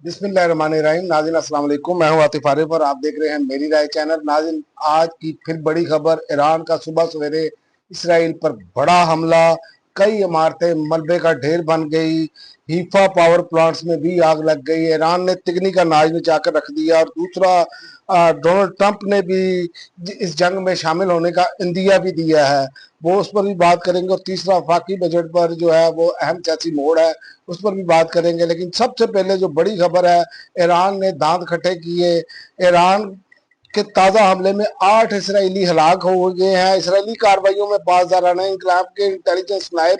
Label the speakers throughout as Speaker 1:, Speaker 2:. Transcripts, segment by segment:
Speaker 1: बिस्मिल्लाहिर्रहमानिर्रहीम। नाज़रीन अस्सलाम वालेकुम, मैं हूं आतिफ आरिफ और आप देख रहे हैं मेरी राय चैनल। नाज़रीन, आज की फिर बड़ी खबर, ईरान का सुबह सवेरे इसराइल पर बड़ा हमला, कई इमारतें मलबे का ढेर बन गई, हीफा पावर प्लांट्स में भी आग लग गई। ईरान ने तिगनी का नाच नचाकर रख दिया। और दूसरा, डोनाल्ड ट्रंप ने भी इस जंग में शामिल होने का इंदिया भी दिया है, वो उस पर भी बात करेंगे। और तीसरा, वफाकी बजट पर जो है वो अहम सियासी मोड़ है, उस पर भी बात करेंगे। लेकिन सबसे पहले जो बड़ी खबर है, ईरान ने दांत खट्टे किए। ईरान के ताज़ा हमले में 8 इसराइली हलाक हो गए हैं। इसराइली कार्रवाइयों में 5 इनकलाब के इंटेलिजेंस नायब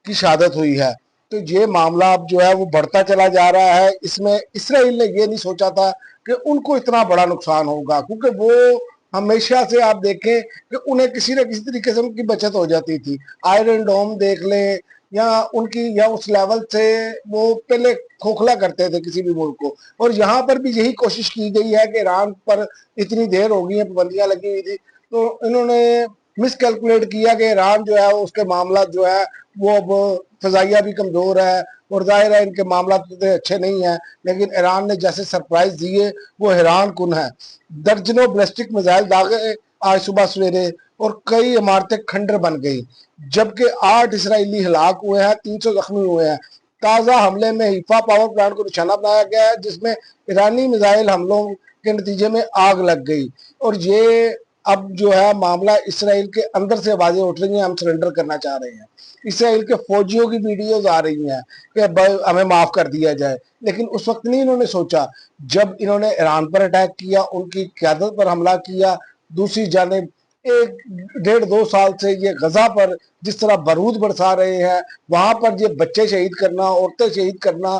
Speaker 1: की शहादत हुई है। तो ये मामला अब जो है वो बढ़ता चला जा रहा है। इसमें इसराइल ने ये नहीं सोचा था कि उनको इतना बड़ा नुकसान होगा, क्योंकि वो हमेशा से आप देखें कि उन्हें किसी न किसी तरीके से उनकी बचत हो जाती थी। आयरन डोम देख लें, या उनकी या उस लेवल से वो पहले खोखला करते थे किसी भी मुल्क को। और यहाँ पर भी यही कोशिश की गई है कि ईरान पर इतनी देर हो गई है, पाबंदियां लगी हुई थी, तो इन्होंने मिसकैलकुलेट किया कि ईरान जो है उसके मामला जो है वो अब फजाइया भी कमजोर है, और जाहिर है इनके मामला तो अच्छे नहीं है। लेकिन ईरान ने जैसे सरप्राइज दिए वो हैरान कुन है। दर्जनों बैलिस्टिक मिसाइल दागे आज सुबह सवेरे, और कई इमारतें खंडर बन गई, जबकि 8 इसराइली हलाक हुए हैं, 300 जख्मी हुए हैं। ताज़ा हमले में हीफा पावर प्लांट को निशाना बनाया गया है, जिसमें ईरानी मिसाइल हमलों के नतीजे में आग लग गई। और ये अब जो है मामला इसराइल के अंदर से आवाजें उठ रही हैं, हम सरेंडर करना चाह रहे हैं। इसराइल के फौजियों की वीडियोज आ रही हैं कि हमें माफ कर दिया जाए। लेकिन उस वक्त नहीं इन्होंने सोचा, जब इन्होंने ईरान पर अटैक किया, उनकी क्यादत पर हमला किया। दूसरी जानिब 1 डेढ़ 2 साल से ये गजा पर जिस तरह बारूद बरसा रहे हैं, वहां पर ये बच्चे शहीद करना, औरतें शहीद करना,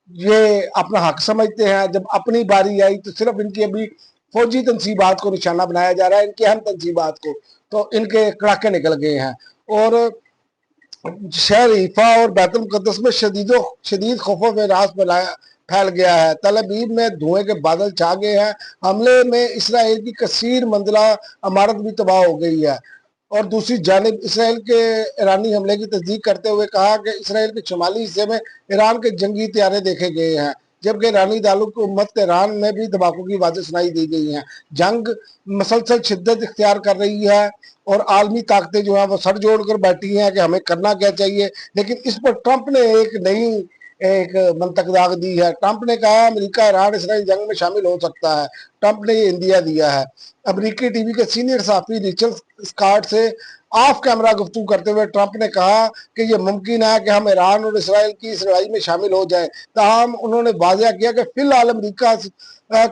Speaker 1: ये अपना हक समझते हैं। जब अपनी बारी आई तो सिर्फ इनकी अभी फौजी तनसीबात को निशाना बनाया जा रहा है, इनकी अहम तनसीबात को, तो इनके कड़ाके निकल गए हैं। और शहर हीफा और बैतुल मुकद्दस में शदीद खौफो में रास फैल गया है। तल अबीब में धुएं के बादल छा गए हैं। हमले में इसराइल की कसीर मंजिला इमारत भी तबाह हो गई है। और दूसरी जानिब इसराइल के ईरानी हमले की तस्दीक करते हुए कहा कि इसराइल के शुमाली हिस्से में ईरान के जंगी तैयारे देखे गए हैं, जबकि ईरानी दालू की उम्मत ईरान में भी धमाकों की आवाजें सुनाई दी गई हैं। जंग मसलसल शिद्दत इख्तियार कर रही है, और आलमी ताकतें जो है वो सर जोड़ कर बैठी हैं कि हमें करना क्या चाहिए। लेकिन इस पर ट्रंप ने एक मंतक दाग दी है। ट्रंप ने कहा अमेरिका ईरान इसराइल जंग में शामिल हो सकता है। ट्रंप ने ये इंदिया दिया है। अमरीकी टीवी के सीनियर सहाफी रिचर्ड स्कॉट से ऑफ कैमरा गुफ्तगू करते हुए ट्रंप ने कहा कि यह मुमकिन है कि हम ईरान और इसराइल की इस लड़ाई में शामिल हो जाएं। ताहम उन्होंने वाज़ेह किया कि फिलहाल अमरीका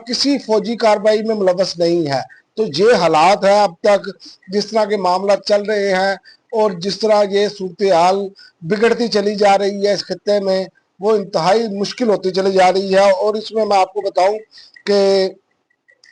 Speaker 1: किसी फौजी कार्रवाई में मुलव्वस नहीं है। तो ये हालात है अब तक, जिस तरह के मामला चल रहे हैं और जिस तरह ये सूरत हाल बिगड़ती चली जा रही है इस खत्ते में, वो इंतहाई मुश्किल होती चली जा रही है। और इसमें मैं आपको बताऊं कि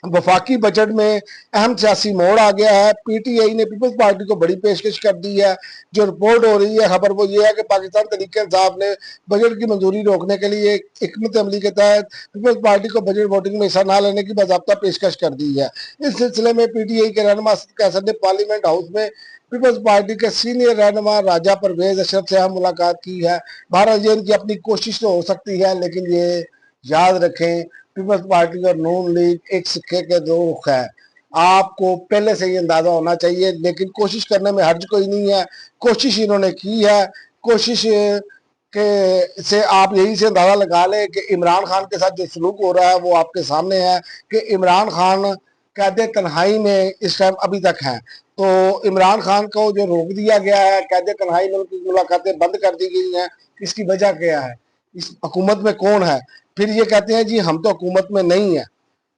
Speaker 1: वफाकी बजट में अहम सियासी मोड़ आ गया है। पीटीआई ने पीपल्स पार्टी को बड़ी पेशकश कर दी है। जो रिपोर्ट हो रही है, खबर वो ये है कि पाकिस्तान तहरीक इंसाफ ने बजट की मंजूरी रोकने के लिए हिकमत अमली के तहत पीपल्स पार्टी को बजट वोटिंग में हिस्सा न लेने की बाज़ाब्ता पेशकश कर दी है। इस सिलसिले में पीटीआई के रहनुमा असद कैसर ने पार्लियामेंट हाउस में पीपल्स पार्टी के सीनियर रहनुमा राजा परवेज अशरफ से हम मुलाकात की है। भारत ये इनकी अपनी कोशिश तो हो सकती है, लेकिन ये याद रखें, पीपल्स पार्टी और नून लीग एक सिक्के के दो रुख है। आपको पहले से ही अंदाजा होना चाहिए, लेकिन कोशिश करने में हर्ज कोई नहीं है। कोशिश इन्होंने की है। कोशिश के से आप यही से अंदाजा लगा लें कि इमरान खान के साथ जो सलूक हो रहा है वो आपके सामने है कि इमरान खान कैद तन्हाई में इस टाइम अभी तक हैं। तो इमरान खान को जो रोक दिया गया है, कैद तन्हाई में उनकी मुलाकातें बंद कर दी गई हैं, इसकी वजह क्या है? इस हुकूमत में कौन है? फिर ये कहते हैं जी हम तो हुकूमत में नहीं है।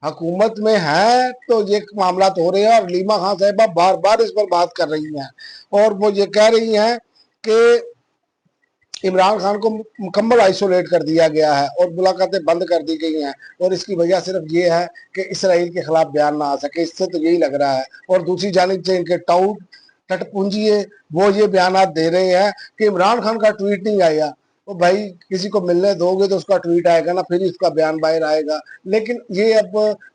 Speaker 1: हुकूमत में है तो ये मामला तो हो रहे हैं। और लीमा खान साहिबा बार बार इस पर बात कर रही हैं, और वो ये कह रही हैं कि इमरान खान को मुकम्मल आइसोलेट कर दिया गया है और मुलाकातें बंद कर दी गई हैं। और इसकी वजह सिर्फ ये है कि इसराइल के खिलाफ बयान ना आ सके, इससे तो यही लग रहा है। और दूसरी जानिब से इनके टाउट टटपुंजी वो ये बयान दे रहे हैं कि इमरान खान का ट्वीट नहीं आया। तो भाई किसी को मिलने दोगे तो उसका ट्वीट आएगा ना, फिर इसका बयान बाहर आएगा। लेकिन ये अब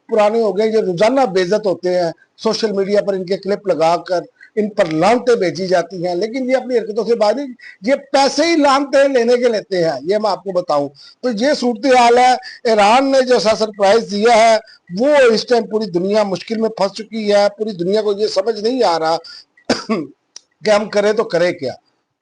Speaker 1: पुराने हो गए, ये रोजाना बेइज्जत होते हैं सोशल मीडिया पर, इनके क्लिप लगाकर इन पर लानतें भेजी जाती हैं, लेकिन ये अपनी हरकतों से बाजी, ये पैसे ही लानतें लेने के लेते हैं, ये मैं आपको बताऊं। तो ये सूरत हाल है। ईरान ने जो सा सरप्राइज दिया है वो इस टाइम पूरी दुनिया मुश्किल में फंस चुकी है। पूरी दुनिया को ये समझ नहीं आ रहा कि हम करें तो करें क्या।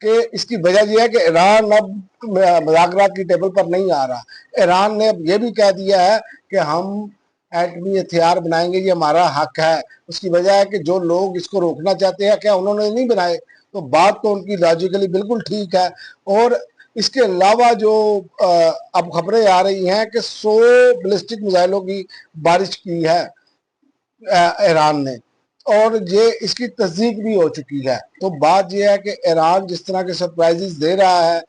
Speaker 1: कि इसकी वजह यह है कि ईरान अब मुज़ाकरात की टेबल पर नहीं आ रहा। ईरान ने अब ये भी कह दिया है कि हम एटमी हथियार बनाएंगे, ये हमारा हक है। उसकी वजह है कि जो लोग इसको रोकना चाहते हैं, क्या उन्होंने नहीं बनाए? तो बात तो उनकी लॉजिकली बिल्कुल ठीक है। और इसके अलावा जो अब खबरें आ रही हैं कि 100 बैलिस्टिक मिसाइलों की बारिश की है ईरान ने, और ये इसकी तस्दीक भी हो चुकी है। तो बात यह है कि ईरान जिस तरह के सरप्राइजेस दे रहा है,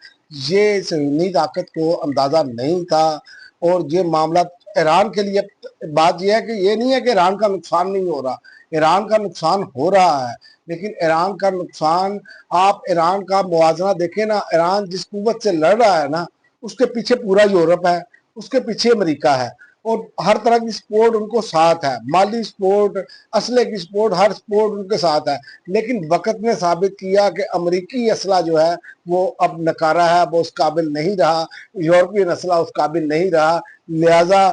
Speaker 1: ये सहनी ताकत को अंदाज़ा नहीं था। और ये मामला ईरान के लिए, बात यह है कि ये नहीं है कि ईरान का नुकसान नहीं हो रहा, ईरान का नुकसान हो रहा है। लेकिन ईरान का नुकसान, आप ईरान का मुआवजा देखें ना, ईरान जिस कुव्वत से लड़ रहा है ना, उसके पीछे पूरा यूरोप है, उसके पीछे अमेरिका है, और हर तरह की सपोर्ट उनको साथ है, माली सपोर्ट, असले की सपोर्ट, हर सपोर्ट उनके साथ है। लेकिन वक्त ने साबित किया कि अमेरिकी असला जो है वो अब नकारा है, वो उस काबिल नहीं रहा, यूरोपियन असला उस काबिल नहीं रहा। लिहाजा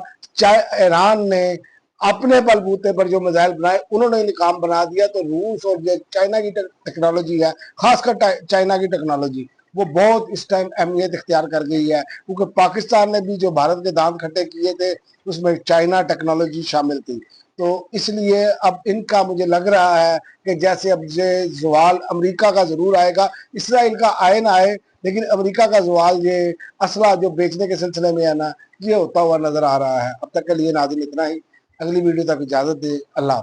Speaker 1: ईरान ने अपने बलबूते पर जो मिसाइल बनाए उन्होंने निकाम बना दिया। तो रूस और जो चाइना की टेक्नोलॉजी है, खासकर चाइना की टेक्नोलॉजी, वो बहुत इस टाइम अहमियत इख्तियार कर गई है। क्योंकि पाकिस्तान ने भी जो भारत के दांत खट्टे किए थे उसमें चाइना टेक्नोलॉजी शामिल थी। तो इसलिए अब इनका मुझे लग रहा है कि जैसे अब ये जवाल अमेरिका का जरूर आएगा, इसराइल का आए ना आए, लेकिन अमेरिका का जवाल ये असला जो बेचने के सिलसिले में है ना, ये होता हुआ नजर आ रहा है। अब तक के लिए नाज़रीन इतना ही। अगली वीडियो तक इजाजत दे। अल्लाह।